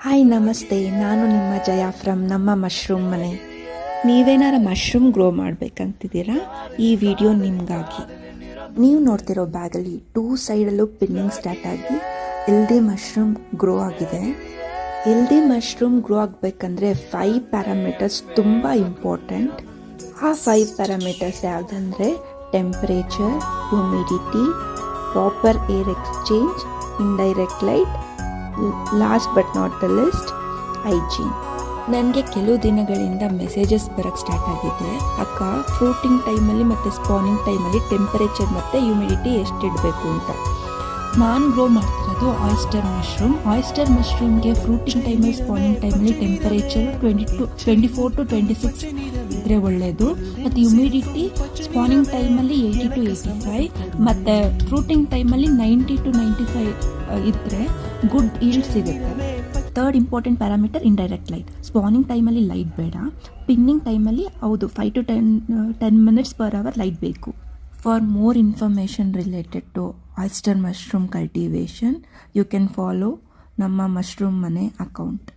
Hi ನಮಸ್ತೆ, ನಾನು ನಿಮ್ಮ ಜಯ ಫ್ರಮ್ ನಮ್ಮ ಮಶ್ರೂಮ್ ಮನೆ. ನೀವೇನಾರ ಮಶ್ರೂಮ್ ಗ್ರೋ ಮಾಡಬೇಕಂತಿದ್ದೀರಾ? ಈ ವಿಡಿಯೋ ನಿಮಗಾಗಿ. ನೀವು ನೋಡ್ತಿರೋ ಬ್ಯಾಗಲ್ಲಿ 2 ಸೈಡಲ್ಲೂ ಪಿನ್ನಿಂಗ್ ಸ್ಟಾರ್ಟ್ ಆಗಿ ಹೆಲ್ದಿ ಮಶ್ರೂಮ್ ಗ್ರೋ ಆಗಿದೆ. ಹೆಲ್ದಿ ಮಶ್ರೂಮ್ ಗ್ರೋ ಆಗಬೇಕಂದ್ರೆ 5 ಪ್ಯಾರಾಮೀಟರ್ಸ್ ತುಂಬ ಇಂಪಾರ್ಟೆಂಟ್. ಆ 5 ಪ್ಯಾರಾಮೀಟರ್ಸ್ ಯಾವುದಂದರೆ temperature, humidity, proper air exchange, indirect light, last but not the list, hygiene. ನನಗೆ ಕೆಲವು ದಿನಗಳಿಂದ ಮೆಸೇಜಸ್ ಬರೋಕ್ಕೆ ಸ್ಟಾರ್ಟ್ ಆಗಿದೆ. ಅಕ್ಕ, ಫ್ರೂಟಿಂಗ್ ಟೈಮಲ್ಲಿ ಮತ್ತು ಸ್ಪಾನಿಂಗ್ ಟೈಮಲ್ಲಿ ಟೆಂಪರೇಚರ್ ಮತ್ತು ಹ್ಯೂಮಿಡಿಟಿ ಎಷ್ಟಿಡಬೇಕು ಅಂತ. ನಾನು ಗ್ರೋ ಮಾಡ್ತಿರೋದು ಆಯಿಸ್ಟರ್ ಮಶ್ರೂಮ್ಗೆ ಫ್ರೂಟಿಂಗ್ ಟೈಮಲ್ಲಿ ಸ್ಪಾನಿಂಗ್ ಟೈಮಲ್ಲಿ ಟೆಂಪರೇಚರ್ 24 to 26 ಇದ್ದರೆ ಒಳ್ಳೆಯದು. ಮತ್ತು ಹ್ಯೂಮಿಡಿಟಿ ಸ್ಪಾನಿಂಗ್ ಟೈಮಲ್ಲಿ 80 to 85 ಮತ್ತು ಫ್ರೂಟಿಂಗ್ ಟೈಮಲ್ಲಿ 90 to 95 ಇದ್ದರೆ ಗುಡ್ ಈಲ್ಡ್ ಸಿಗುತ್ತೆ. Third important parameter indirect light. Spawning ಟೈಮಲ್ಲಿ ಲೈಟ್ ಬೇಡ, ಪಿನ್ನಿಂಗ್ ಟೈಮಲ್ಲಿ 5 to 10 minutes per hour light ಬೇಕು. For more information related to oyster mushroom cultivation, you can follow ನಮ್ಮ ಮಶ್ರೂಮ್ ಮನೆ ಅಕೌಂಟ್.